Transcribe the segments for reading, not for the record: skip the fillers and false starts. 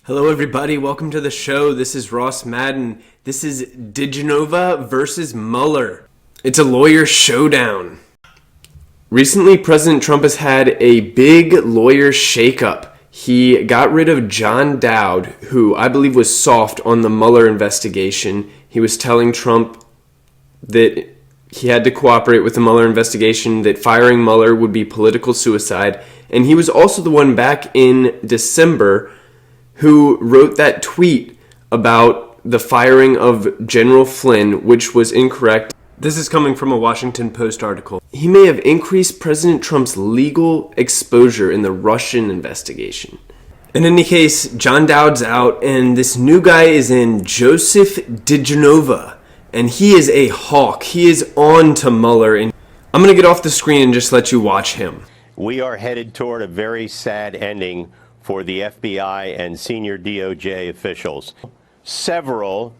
Hello everybody, welcome to the show. This is Ross Madden. This is diGenova versus Mueller. It's a lawyer showdown. Recently, President Trump has had a big lawyer shakeup. He got rid of John Dowd, who I believe was soft on the Mueller investigation. He was telling Trump that he had to cooperate with the Mueller investigation, that firing Mueller would be political suicide. And he was also the one back in December who wrote that tweet about the firing of General Flynn, which was incorrect. This is coming from a Washington Post article. He may have increased President Trump's legal exposure in the Russian investigation. In any case, John Dowd's out, and this new guy is in, Joseph diGenova, and he is a hawk. He is on to Mueller, and I'm going to get off the screen and just let you watch him. We are headed toward a very sad ending for the FBI and senior DOJ officials. Several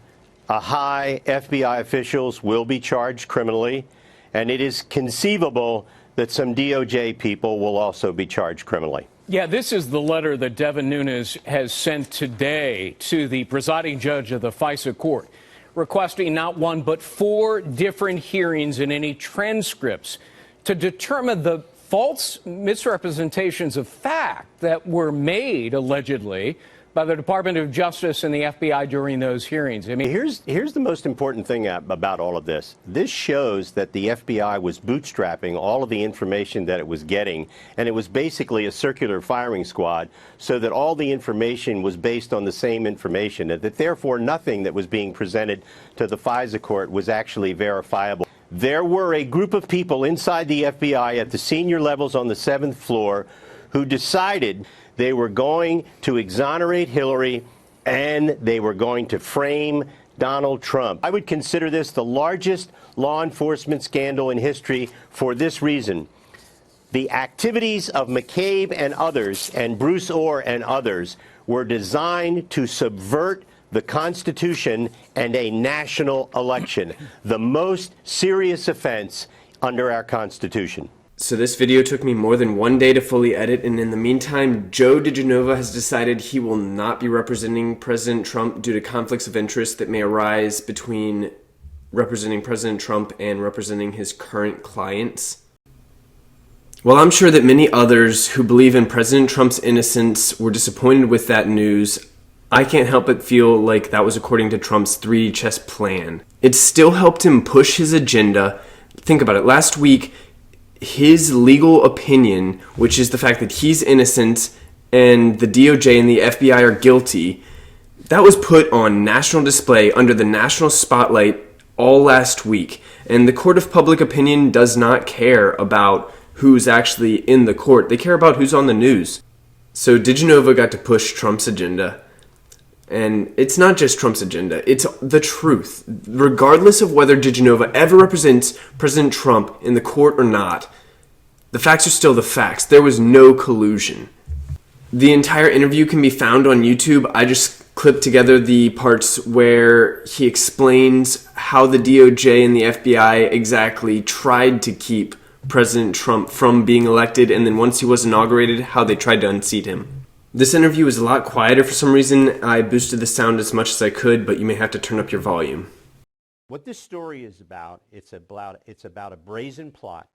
high FBI officials will be charged criminally, and it is conceivable that some DOJ people will also be charged criminally. Yeah, this is the letter that Devin Nunes has sent today to the presiding judge of the FISA Court, requesting not one but 4 different hearings and any transcripts to determine the false misrepresentations of fact that were made, allegedly, by the Department of Justice and the FBI during those hearings. I mean, here's the most important thing about all of this. This shows that the FBI was bootstrapping all of the information that it was getting, and it was basically a circular firing squad, so that all the information was based on the same information, and that therefore nothing that was being presented to the FISA court was actually verifiable. There were a group of people inside the FBI at the senior levels on the 7th floor who decided they were going to exonerate Hillary and they were going to frame Donald Trump. I would consider this the largest law enforcement scandal in history for this reason. The activities of McCabe and others, and Bruce Orr and others, were designed to subvert the Constitution and a national election, the most serious offense under our Constitution. So this video took me more than 1 day to fully edit, and in the meantime, Joe diGenova has decided he will not be representing President Trump due to conflicts of interest that may arise between representing President Trump and representing his current clients. While I'm sure that many others who believe in President Trump's innocence were disappointed with that news, I can't help but feel like that was according to Trump's 3D chess plan. It still helped him push his agenda. Think about it. Last week, his legal opinion, which is the fact that he's innocent and the DOJ and the FBI are guilty, that was put on national display under the national spotlight all last week. And the court of public opinion does not care about who's actually in the court. They care about who's on the news. So diGenova got to push Trump's agenda. And it's not just Trump's agenda, it's the truth. Regardless of whether diGenova ever represents President Trump in the court or not, the facts are still the facts. There was no collusion. The entire interview can be found on YouTube. I just clipped together the parts where he explains how the DOJ and the FBI exactly tried to keep President Trump from being elected, and then once he was inaugurated, how they tried to unseat him. This interview is a lot quieter for some reason. I boosted the sound as much as I could, but you may have to turn up your volume. What this story is about, it's about a brazen plot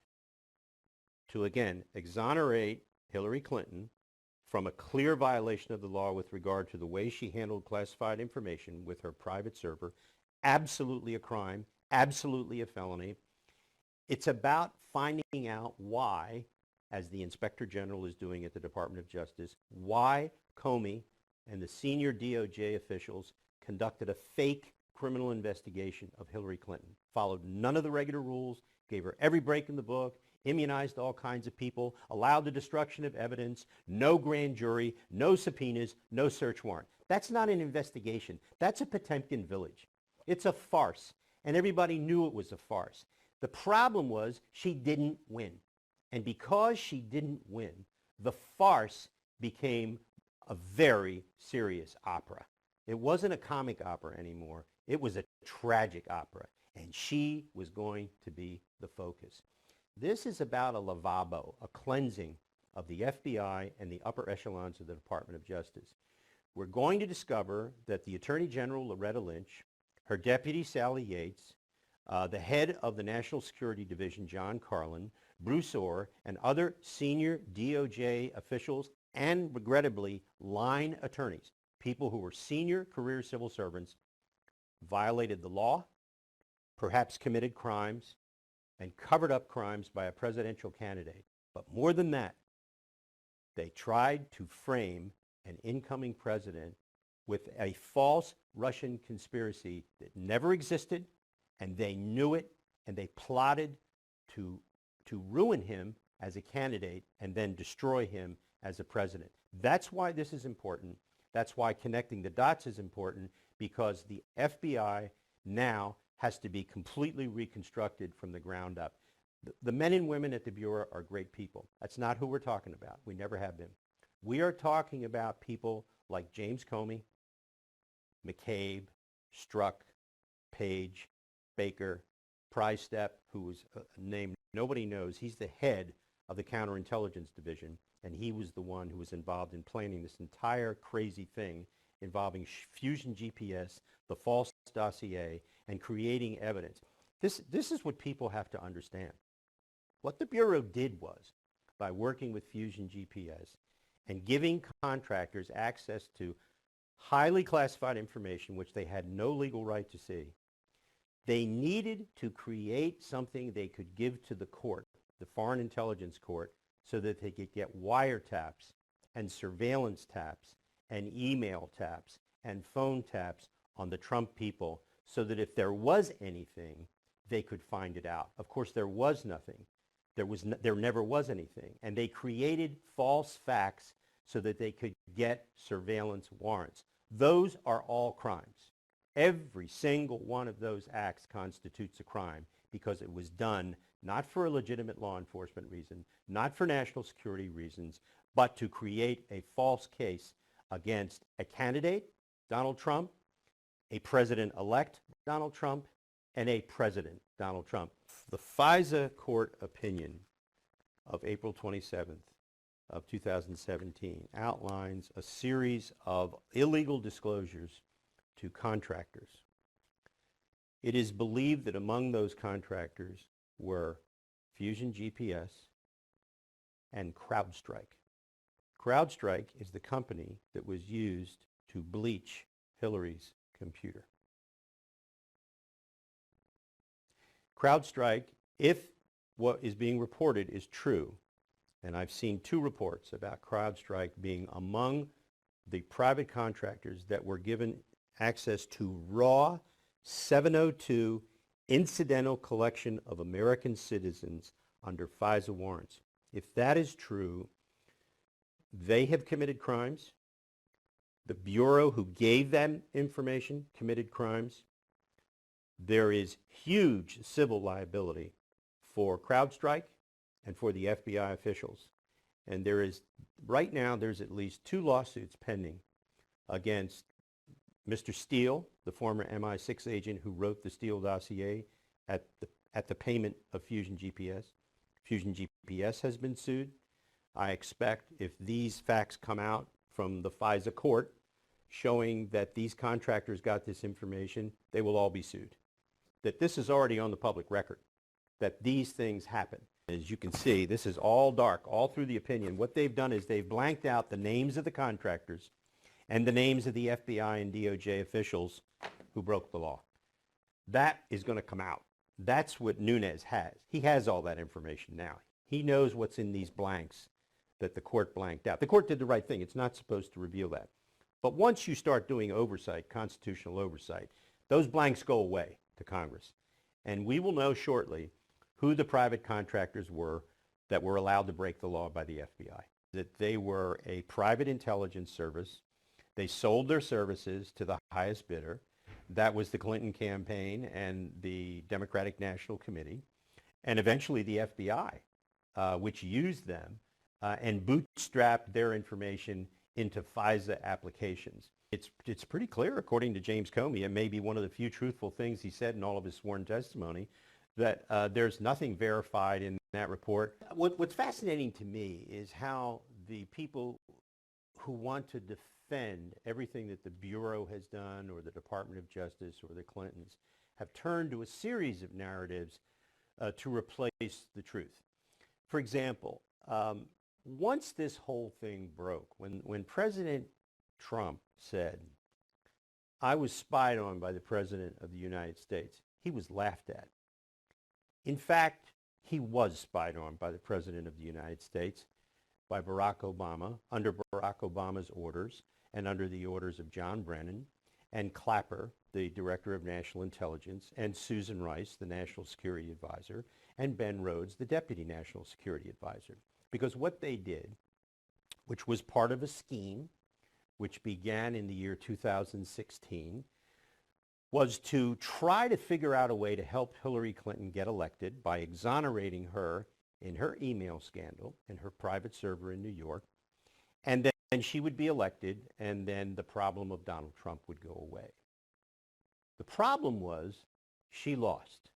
to, again, exonerate Hillary Clinton from a clear violation of the law with regard to the way she handled classified information with her private server. Absolutely a crime, absolutely a felony. It's about finding out why, as the Inspector General is doing at the Department of Justice, why Comey and the senior DOJ officials conducted a fake criminal investigation of Hillary Clinton, followed none of the regular rules, gave her every break in the book, immunized all kinds of people, allowed the destruction of evidence, no grand jury, no subpoenas, no search warrant. That's not an investigation. That's a Potemkin village. It's a farce, and everybody knew it was a farce. The problem was she didn't win. And because she didn't win, the farce became a very serious opera. It wasn't a comic opera anymore. It was a tragic opera. And she was going to be the focus. This is about a lavabo, a cleansing of the FBI and the upper echelons of the Department of Justice. we're going to discover that the Attorney General, Loretta Lynch, her deputy, Sally Yates, the head of the National Security Division, John Carlin, Bruce Orr, and other senior DOJ officials and, regrettably, line attorneys, people who were senior career civil servants, violated the law, perhaps committed crimes, and covered up crimes by a presidential candidate. But more than that, they tried to frame an incoming president with a false Russian conspiracy that never existed, and they knew it, and they plotted to ruin him as a candidate and then destroy him as a president. That's why this is important. That's why connecting the dots is important, because the FBI now has to be completely reconstructed from the ground up. The men and women at the Bureau are great people. That's not who we're talking about. We never have been. We are talking about people like James Comey, McCabe, Strzok, Page, Baker, Prystep, who was a name nobody knows. He's the head of the counterintelligence division, and he was the one who was involved in planning this entire crazy thing involving Fusion GPS, the false dossier, and creating evidence. This is what people have to understand. What the Bureau did was, by working with Fusion GPS and giving contractors access to highly classified information which they had no legal right to see, they needed to create something they could give to the court, the Foreign Intelligence Court, so that they could get wiretaps and surveillance taps and email taps and phone taps on the Trump people, so that if there was anything, they could find it out. Of course, there was nothing. There never was anything. And they created false facts so that they could get surveillance warrants. Those are all crimes. Every single one of those acts constitutes a crime, because it was done not for a legitimate law enforcement reason, not for national security reasons, but to create a false case against a candidate, Donald Trump, a president-elect, Donald Trump, and a president, Donald Trump. The FISA Court opinion of April 27th of 2017 outlines a series of illegal disclosures to contractors. It is believed that among those contractors were Fusion GPS and CrowdStrike. CrowdStrike is the company that was used to bleach Hillary's computer. CrowdStrike, if what is being reported is true, and I've seen 2 reports about CrowdStrike being among the private contractors that were given access to raw 702 incidental collection of American citizens under FISA warrants. If that is true, they have committed crimes. The Bureau who gave them information committed crimes. There is huge civil liability for CrowdStrike and for the FBI officials. And there is, right now, there's at least 2 lawsuits pending against Mr. Steele, the former MI6 agent who wrote the Steele dossier at the payment of Fusion GPS. Fusion GPS has been sued. I expect if these facts come out from the FISA court showing that these contractors got this information, they will all be sued. That this is already on the public record, that these things happen. As you can see, this is all dark, all through the opinion. What they've done is they've blanked out the names of the contractors and the names of the FBI and DOJ officials who broke the law. That is going to come out. That's what Nunes has. He has all that information now. He knows what's in these blanks that the court blanked out. The court did the right thing. It's not supposed to reveal that. But once you start doing oversight, constitutional oversight, those blanks go away to Congress. And we will know shortly who the private contractors were that were allowed to break the law by the FBI. That they were a private intelligence service. They sold their services to the highest bidder. That was the Clinton campaign and the Democratic National Committee, and eventually the FBI, which used them and bootstrapped their information into FISA applications. It's pretty clear, according to James Comey, and maybe one of the few truthful things he said in all of his sworn testimony, that there's nothing verified in that report. What's fascinating to me is how the people who want to defend everything that the Bureau has done or the Department of Justice or the Clintons have turned to a series of narratives to replace the truth. For example, once this whole thing broke, when President Trump said, "I was spied on by the President of the United States," he was laughed at. In fact, he was spied on by the President of the United States, by Barack Obama, under Barack Obama's orders, and under the orders of John Brennan, and Clapper, the Director of National Intelligence, and Susan Rice, the National Security Advisor, and Ben Rhodes, the Deputy National Security Advisor. Because what they did, which was part of a scheme, which began in the year 2016, was to try to figure out a way to help Hillary Clinton get elected by exonerating her in her email scandal in her private server in New York, and then she would be elected, and then the problem of Donald Trump would go away. The problem was she lost.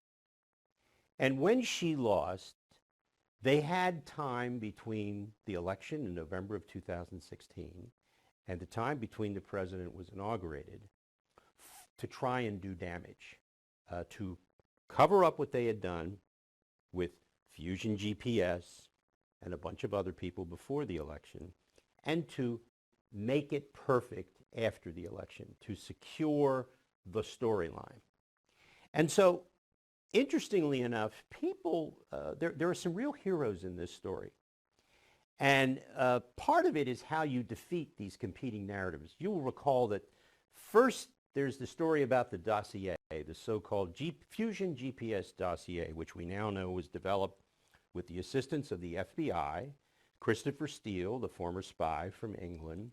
And when she lost, they had time between the election in November of 2016 and the time between the president was inaugurated to try and do damage, to cover up what they had done with Fusion GPS and a bunch of other people before the election, and to make it perfect after the election, to secure the storyline. And so, interestingly enough, people, there are some real heroes in this story. And part of it is how you defeat these competing narratives. You will recall that first there's the story about the dossier, the so-called Fusion GPS dossier, which we now know was developed with the assistance of the FBI, Christopher Steele, the former spy from England,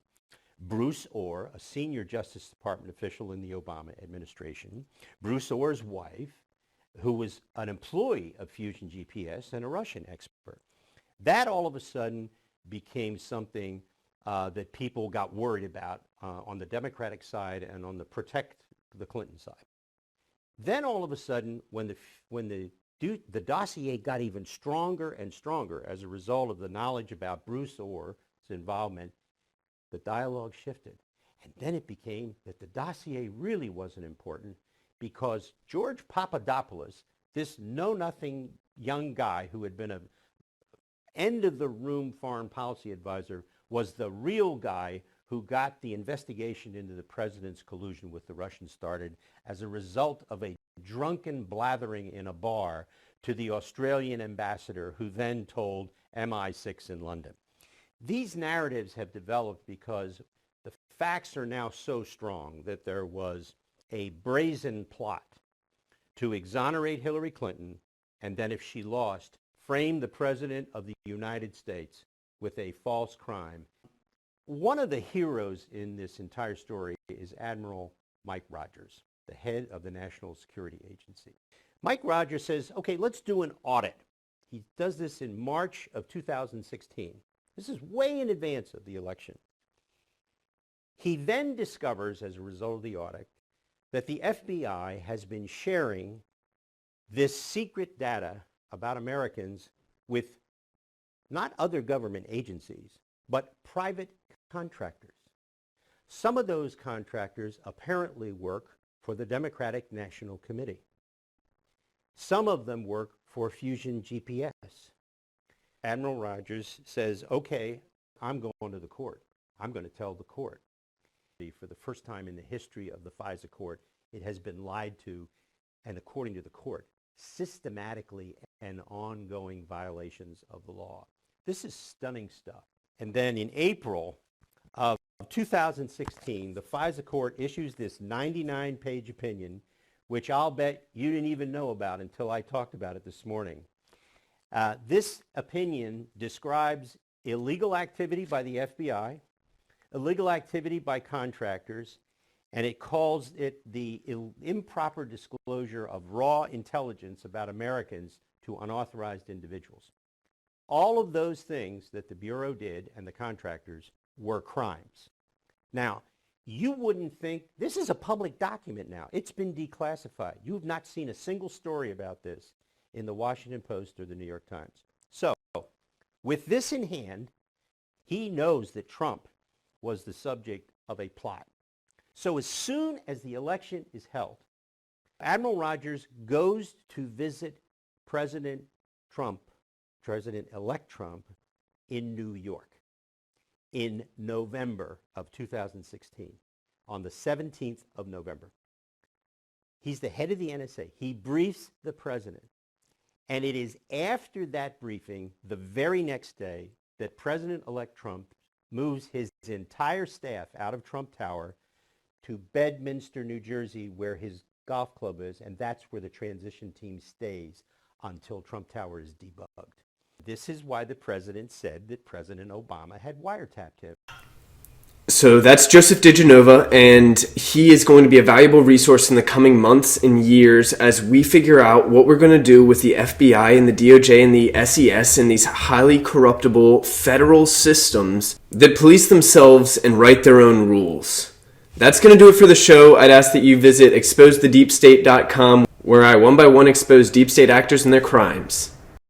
Bruce Orr, a senior Justice Department official in the Obama administration, Bruce Orr's wife, who was an employee of Fusion GPS and a Russian expert. That all of a sudden became something that people got worried about on the Democratic side and on the protect the Clinton side. Then all of a sudden, when the dossier got even stronger and stronger as a result of the knowledge about Bruce Orr's involvement, the dialogue shifted. And then it became that the dossier really wasn't important because George Papadopoulos, this know-nothing young guy who had been an end-of-the-room foreign policy advisor, was the real guy who got the investigation into the president's collusion with the Russians started as a result of a drunken blathering in a bar to the Australian ambassador, who then told MI6 in London. These narratives have developed because the facts are now so strong that there was a brazen plot to exonerate Hillary Clinton, and then if she lost, frame the President of the United States with a false crime. One of the heroes in this entire story is Admiral Mike Rogers, the head of the National Security Agency. Mike Rogers says, okay, let's do an audit. He does this in March of 2016. This is way in advance of the election. He then discovers, as a result of the audit, that the FBI has been sharing this secret data about Americans with not other government agencies, but private contractors. Some of those contractors apparently work for the Democratic National Committee. Some of them work for Fusion GPS. Admiral Rogers says, okay, I'm going to the court. I'm going to tell the court. For the first time in the history of the FISA Court, it has been lied to, and according to the court, systematically and ongoing violations of the law. This is stunning stuff. And then in April of 2016, the FISA Court issues this 99-page opinion, which I'll bet you didn't even know about until I talked about it this morning. This opinion describes illegal activity by the FBI, illegal activity by contractors, and it calls it the improper disclosure of raw intelligence about Americans to unauthorized individuals. All of those things that the Bureau did and the contractors were crimes. Now, you wouldn't think, this is a public document now. It's been declassified. You have not seen a single story about this in the Washington Post or the New York Times. So, with this in hand, he knows that Trump was the subject of a plot. So as soon as the election is held, Admiral Rogers goes to visit President Trump, President-elect Trump, in New York in November of 2016, on the 17th of November. He's the head of the NSA. He briefs the president. And it is after that briefing, the very next day, that President-elect Trump moves his entire staff out of Trump Tower to Bedminster, New Jersey, where his golf club is, and that's where the transition team stays until Trump Tower is debugged. This is why the president said that President Obama had wiretapped him. So that's Joseph diGenova, and he is going to be a valuable resource in the coming months and years as we figure out what we're going to do with the FBI and the DOJ and the SES and these highly corruptible federal systems that police themselves and write their own rules. That's going to do it for the show. I'd ask that you visit exposethedeepstate.com, where I one by one expose deep state actors and their crimes.